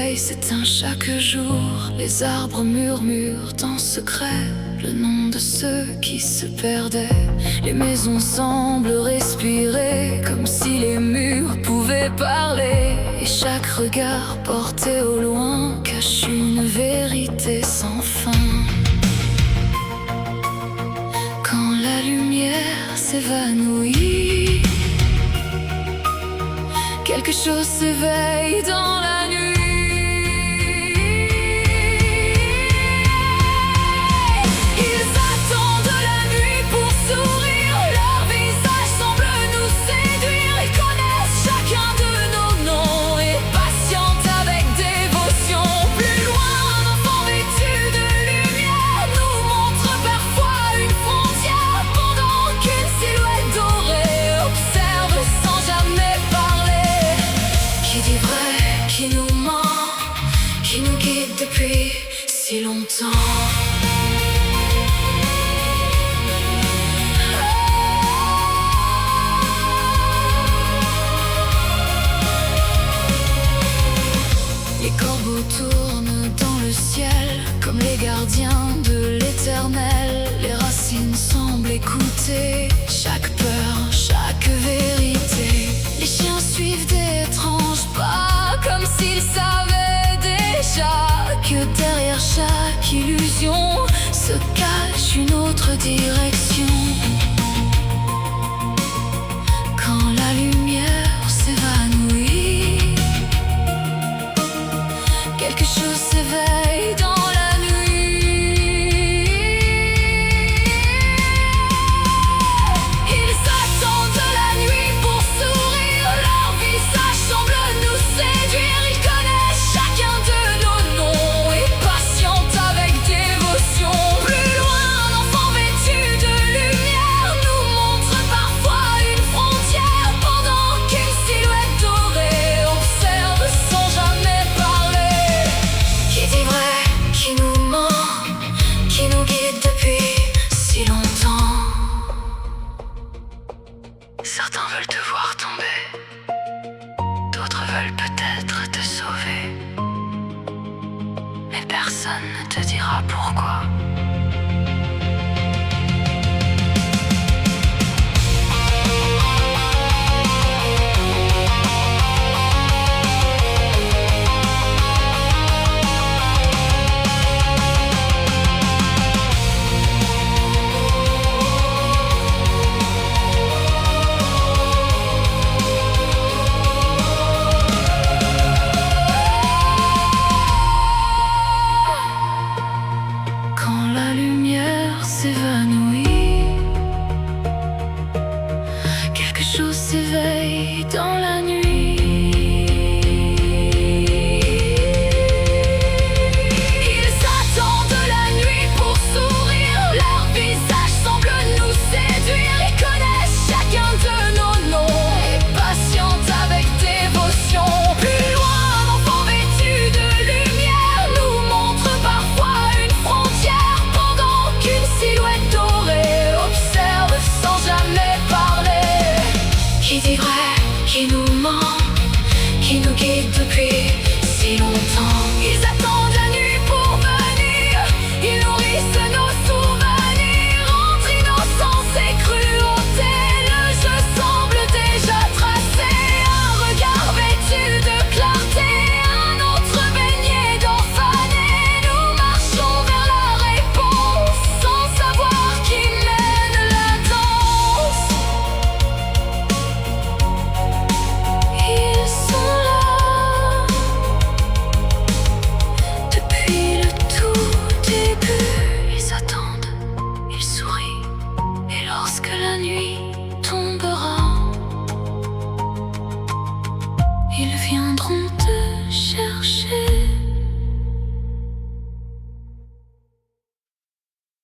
soleil s'éteint chaque jour. Les arbres murmurent en secret le nom de ceux qui se perdaient. Les maisons semblent respirer comme si les murs pouvaient parler. Et chaque regard porté au loin cache une vérité sans fin. Quand la lumière s'évanouit, quelque chose s'éveille dans la nuit. Ils attendent la nuit pour sourire. Leur visage semble nous séduire. Ils connaissent chacun de nos noms et patientent avec dévotion. Plus loin, un enfant vêtu de lumière nous montre parfois une frontière, pendant qu'une silhouette dorée observe sans jamais parler. Qui dit vrai, qui nous ment, qui nous guide depuis si longtemps. Les corbeaux tournent dans le ciel comme les gardiens de l'éternel. Les racines semblent écouter chaque peur, chaque vérité. Les chiens suivent d'étranges pas, comme s'ils savaient déjà que derrière chaque illusion se cache une autre direction. Quand la lumière s'évanouit, quelque chose s'éveille dans la nuit. Ils attendent la nuit pour sourire. Leur visage semble nous séduire. Ils connaissent chacun de nos noms et patientent avec dévotion. Plus loin, un enfant vêtu de lumière nous montre parfois une frontière, pendant qu'une silhouette dorée observe sans jamais parler. Qui dit vrai, qui nous ment, qui nous guide depuis si longtemps. Certains veulent te voir tomber, d'autres veulent peut-être te sauver, mais personne ne te dira pourquoi. Quand la lumière s'évanouit, quelque chose s'éveille dans la nuit. Ils attendent la nuit pour sourire. Leur visage semble nous séduire. Ils connaissent chacun de nos noms et patientent avec dévotion. Plus loin, un enfant vêtu de lumière nous montre parfois une frontière, pendant qu'une silhouette dorée observe sans jamais parler. Qui dit vrai, qui nous ment, qui nous guide depuis si longtemps.